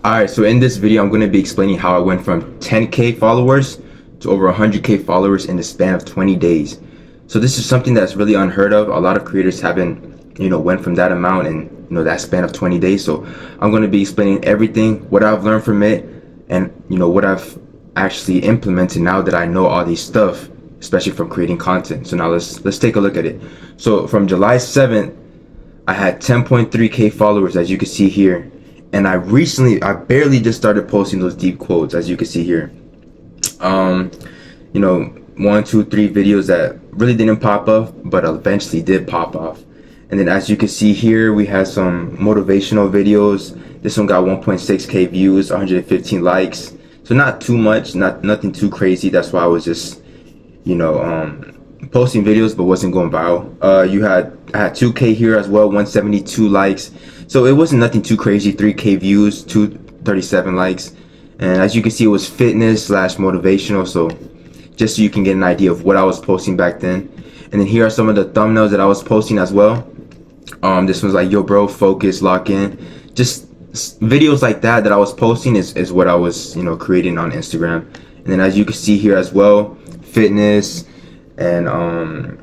Alright, so in this video, I'm going to be explaining how I went from 10K followers to over 100K followers in the span of 20 days. So this is something that's really unheard of. A lot of creators haven't, went from that amount in, that span of 20 days. So I'm going to be explaining everything, what I've learned from it, and, what I've actually implemented now that I know all these stuff, especially from creating content. So now let's take a look at it. So from July 7th, I had 10.3K followers, as you can see here. And I barely just started posting those deep quotes, as you can see here. 1, 2, 3 videos that really didn't pop off, but eventually did pop off. And then as you can see here, we had some motivational videos. This one got 1.6K views, 115 likes. So not too much, nothing too crazy. That's why I was just, posting videos, but wasn't going viral. I had 2K here as well, 172 likes. So it wasn't nothing too crazy. 3K views, 237 likes. And as you can see, it was fitness / motivational. So just so you can get an idea of what I was posting back then. And then here are some of the thumbnails that I was posting as well. This one's like, yo bro, focus, lock in. Just videos like that I was posting is what I was, creating on Instagram. And then as you can see here as well, fitness, and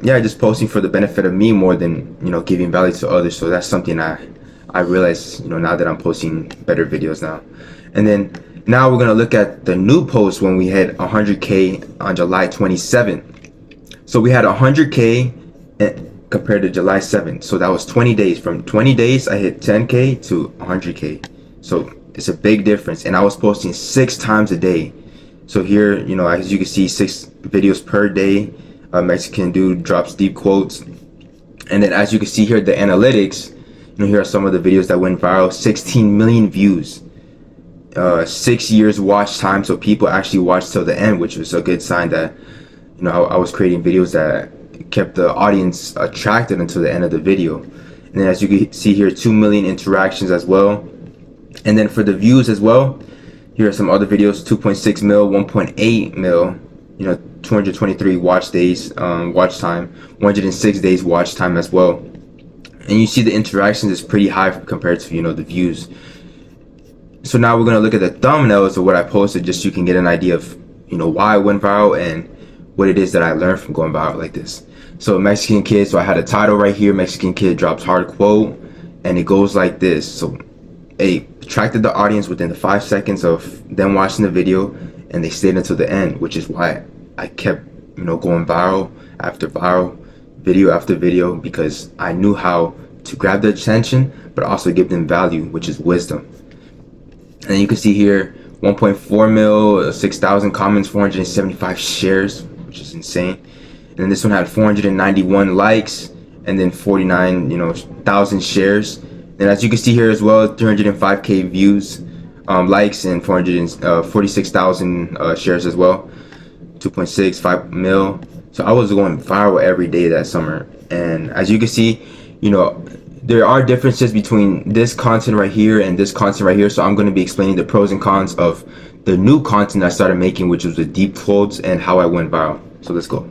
just posting for the benefit of me more than giving value to others. So that's something I realized now that I'm posting better videos now. And then now we're gonna look at the new post when we hit 100K on July 27th. So we had 100K compared to July 7th. So that was 20 days. From 20 days I hit 10K to 100K. So it's a big difference, and I was posting 6 times a day. So here, as you can see, 6 videos per day. A Mexican dude drops deep quotes. And then as you can see here, the analytics, here are some of the videos that went viral. 16 million views, 6 years watch time. So people actually watched till the end, which was a good sign that I was creating videos that kept the audience attracted until the end of the video. And then as you can see here, 2 million interactions as well. And then for the views as well, here are some other videos. 2.6 mil, 1.8 mil, 223 watch days, watch time, 106 days watch time as well. And you see the interactions is pretty high compared to the views. So now we're gonna look at the thumbnails of what I posted, just so you can get an idea of why I went viral and what it is that I learned from going viral like this. So Mexican kid, so I had a title right here, Mexican kid drops hard quote, and it goes like this. So it attracted the audience within the 5 seconds of them watching the video, and they stayed until the end, which is why I kept going viral after viral, video after video, because I knew how to grab their attention but also give them value, which is wisdom. And you can see here 1.4 mil, 6,000 comments, 475 shares, which is insane. And then this one had 491 likes, and then 49,000 shares. And as you can see here as well, 305K views, likes, and 446,000 shares as well. 2.65 mil. So I was going viral every day that summer. And as you can see, there are differences between this content right here and this content right here. So I'm going to be explaining the pros and cons of the new content I started making, which was the deep quotes, and how I went viral. So let's go.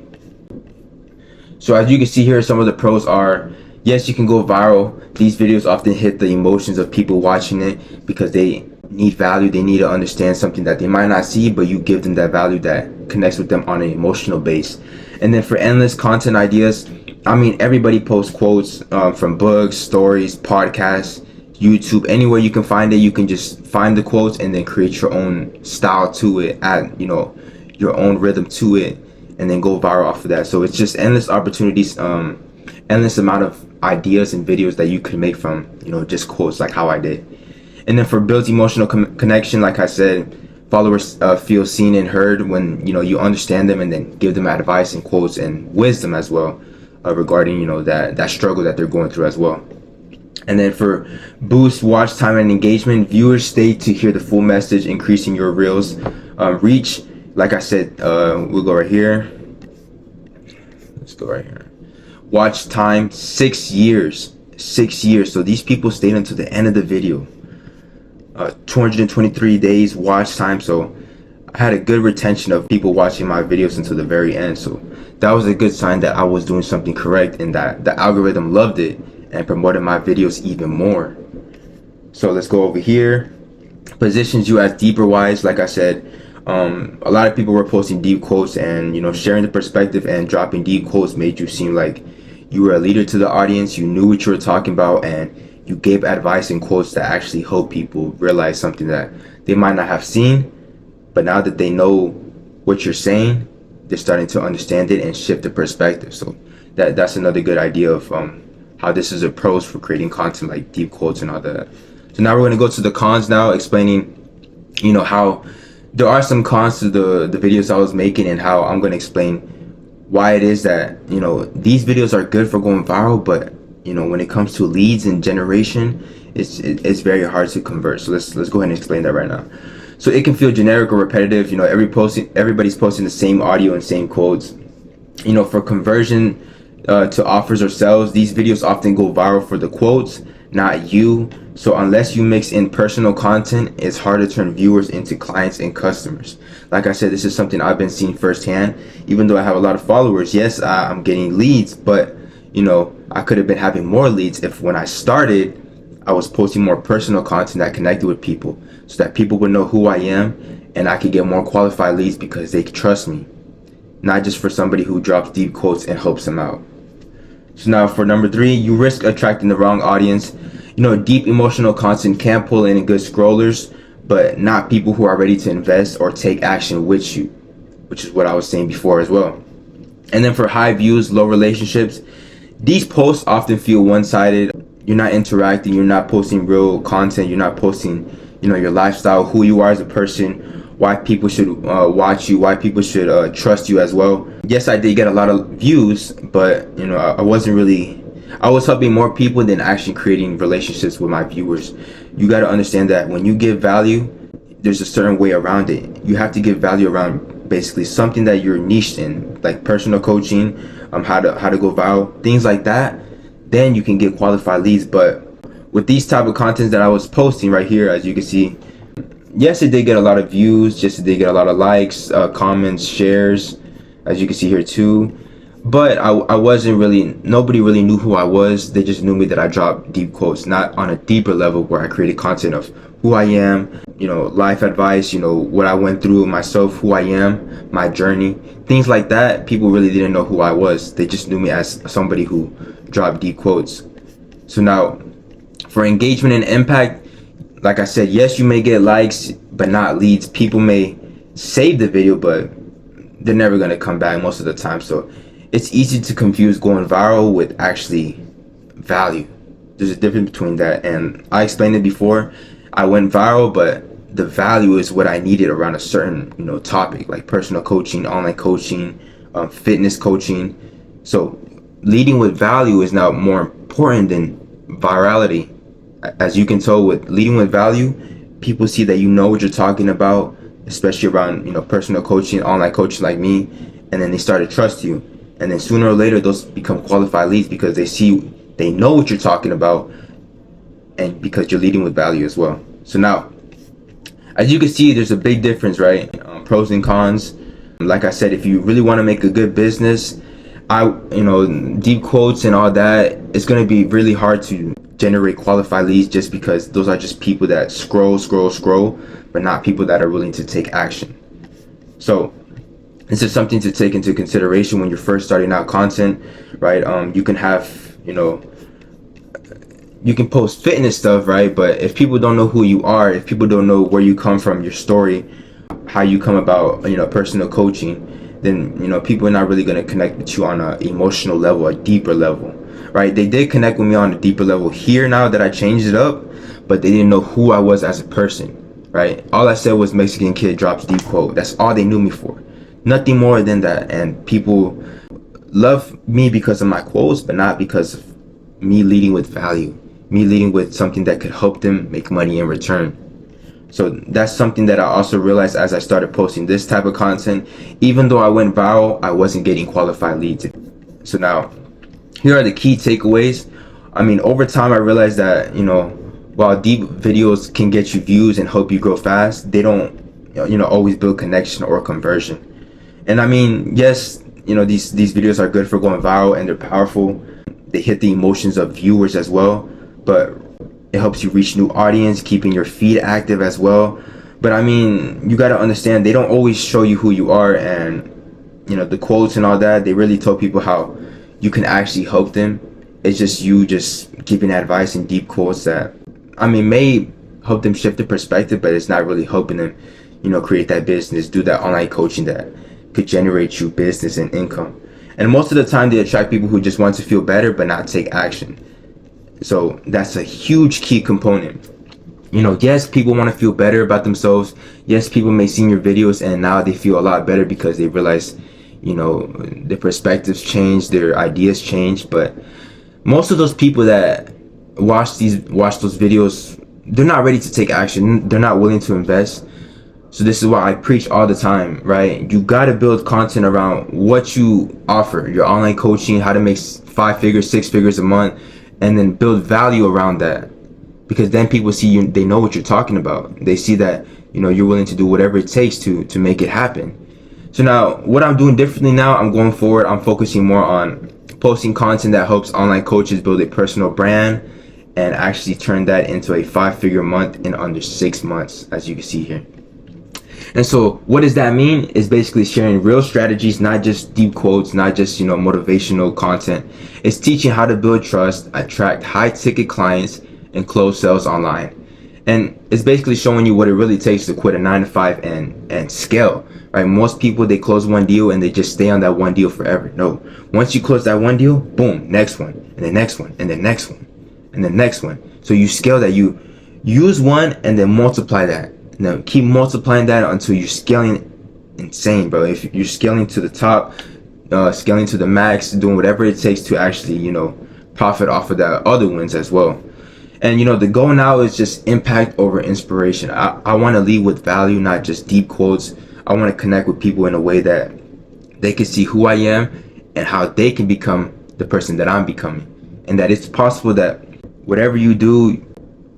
So as you can see here, some of the pros are, yes, you can go viral. These videos often hit the emotions of people watching it because they need value. They need to understand something that they might not see, but you give them that value that connects with them on an emotional base. And then for endless content ideas, everybody posts quotes from books, stories, podcasts, YouTube, anywhere you can find it. You can just find the quotes and then create your own style to it, add your own rhythm to it, and then go viral off of that. So it's just endless opportunities, endless amount of ideas and videos that you can make from just quotes, like how I did. And then for build emotional connection, like I said, followers feel seen and heard when you understand them, and then give them advice and quotes and wisdom as well regarding that struggle that they're going through as well. And then for boost watch time and engagement, viewers stay to hear the full message, increasing your reels reach. Like I said, we'll go right here. Let's go right here. Watch time, 6 years. 6 years. So these people stayed until the end of the video. 223 days watch time. So I had a good retention of people watching my videos until the very end. So that was a good sign that I was doing something correct, and that the algorithm loved it and promoted my videos even more. So let's go over here. positions you as deeper wise. Like I said, a lot of people were posting deep quotes, and sharing the perspective and dropping deep quotes made you seem like you were a leader to the audience. You knew what you were talking about, and you gave advice and quotes that actually help people realize something that they might not have seen, but now that they know what you're saying, they're starting to understand it and shift the perspective. So that's another good idea of how this is a pros for creating content like deep quotes and all that. So now we're going to go to the cons now, explaining how there are some cons to the videos I was making, and how I'm going to explain why it is that these videos are good for going viral, but when it comes to leads and generation, it's very hard to convert. So let's go ahead and explain that right now. So it can feel generic or repetitive. Everybody's posting the same audio and same quotes. For conversion to offers or sales, these videos often go viral for the quotes, not you. So unless you mix in personal content, it's hard to turn viewers into clients and customers. Like I said, this is something I've been seeing firsthand. Even though I have a lot of followers, yes, I'm getting leads, but I could have been having more leads if when I started, I was posting more personal content that connected with people, so that people would know who I am, and I could get more qualified leads because they trust me, not just for somebody who drops deep quotes and helps them out. So now for number 3, you risk attracting the wrong audience. Deep emotional content can pull in good scrollers, but not people who are ready to invest or take action with you, which is what I was saying before as well. And then for high views, low relationships, these posts often feel one-sided. You're not interacting, you're not posting real content, you're not posting, your lifestyle, who you are as a person, why people should watch you, why people should trust you as well. Yes, I did get a lot of views, but I was helping more people than actually creating relationships with my viewers. You got to understand that when you give value, there's a certain way around it. You have to give value around basically something that you're niched in, like personal coaching, how to go viral, things like that. Then you can get qualified leads. But with these type of contents that I was posting right here, as you can see, yes, it did get a lot of views, yes, it did get a lot of likes, comments, shares, as you can see here too. But I wasn't really, nobody really knew who I was. They just knew me that I dropped deep quotes, not on a deeper level where I created content of who I am, life advice, what I went through myself, who I am, my journey, things like that. People really didn't know who I was. They just knew me as somebody who dropped deep quotes. So now for engagement and impact, like I said, yes, you may get likes, but not leads. People may save the video, but they're never going to come back most of the time. So it's easy to confuse going viral with actually value. There's a difference between that, and I explained it before. I went viral, but the value is what I needed around a certain topic, like personal coaching, online coaching, fitness coaching. So leading with value is now more important than virality. As you can tell, with leading with value, people see that you know what you're talking about, especially around personal coaching, online coaching like me, and then they start to trust you. And then sooner or later, those become qualified leads because they know what you're talking about, and because you're leading with value as well. So now, as you can see, there's a big difference, right? Pros and cons. Like I said, if you really want to make a good business, deep quotes and all that, it's going to be really hard to generate qualified leads, just because those are just people that scroll, but not people that are willing to take action. So this is something to take into consideration when you're first starting out content, right? You can have, you can post fitness stuff, right? But if people don't know who you are, if people don't know where you come from, your story, how you come about, personal coaching, then, people are not really going to connect with you on an emotional level, a deeper level, right? They did connect with me on a deeper level here now that I changed it up, but they didn't know who I was as a person, right? All I said was Mexican kid drops deep quote. That's all they knew me for. Nothing more than that. And people love me because of my quotes, but not because of me leading with value, me leading with something that could help them make money in return. So that's something that I also realized as I started posting this type of content. Even though I went viral, I wasn't getting qualified leads. So now, here are the key takeaways. Over time, I realized that, while deep videos can get you views and help you grow fast, they don't, always build connection or conversion. And yes, these videos are good for going viral and they're powerful. They hit the emotions of viewers as well. But It helps you reach new audience, keeping your feed active as well. But I mean, you got to understand, they don't always show you who you are, and the quotes and all that, they really tell people how you can actually help them. It's just you just giving advice in deep quotes that, I mean, may help them shift the perspective, but it's not really helping them, create that business, do that online coaching that could generate you business and income. And most of the time, they attract people who just want to feel better but not take action. So that's a huge key component. Yes, people want to feel better about themselves. Yes, people may see your videos and now they feel a lot better because they realize, their perspectives change, their ideas change. But most of those people that watch those videos, they're not ready to take action. They're not willing to invest. So this is why I preach all the time, right? You got to build content around what you offer, your online coaching, how to make 5 figures, 6 figures a month, and then build value around that. Because then people see you, they know what you're talking about. They see that, you're willing to do whatever it takes to make it happen. So now what I'm doing differently now, I'm going forward, I'm focusing more on posting content that helps online coaches build a personal brand and actually turn that into a 5-figure month in under 6 months, as you can see here. And so what does that mean? It's basically sharing real strategies, not just deep quotes, not just, motivational content. It's teaching how to build trust, attract high ticket clients, and close sales online. And it's basically showing you what it really takes to quit a 9-to-5 and scale, right? Most people, they close one deal and they just stay on that one deal forever. No, once you close that one deal, boom, next one, and the next one, and the next one, and the next one. So you scale that, you use one and then multiply that. Now keep multiplying that until you're scaling insane, bro. If you're scaling to the top, scaling to the max, doing whatever it takes to actually, profit off of that other wins as well. And the goal now is just impact over inspiration. I want to lead with value, not just deep quotes. I want to connect with people in a way that they can see who I am and how they can become the person that I'm becoming. And that it's possible that whatever you do,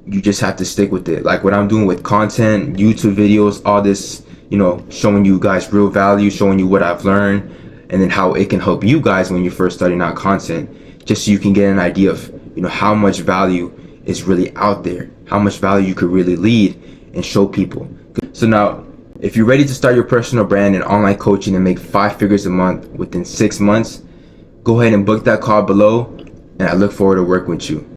you just have to stick with it. Like what I'm doing with content, YouTube videos, all this, showing you guys real value, showing you what I've learned, and then how it can help you guys when you're first starting out content, just so you can get an idea of, how much value is really out there, how much value you could really lead and show people. So now, if you're ready to start your personal brand in online coaching and make 5 figures a month within 6 months, go ahead and book that call below, and I look forward to working with you.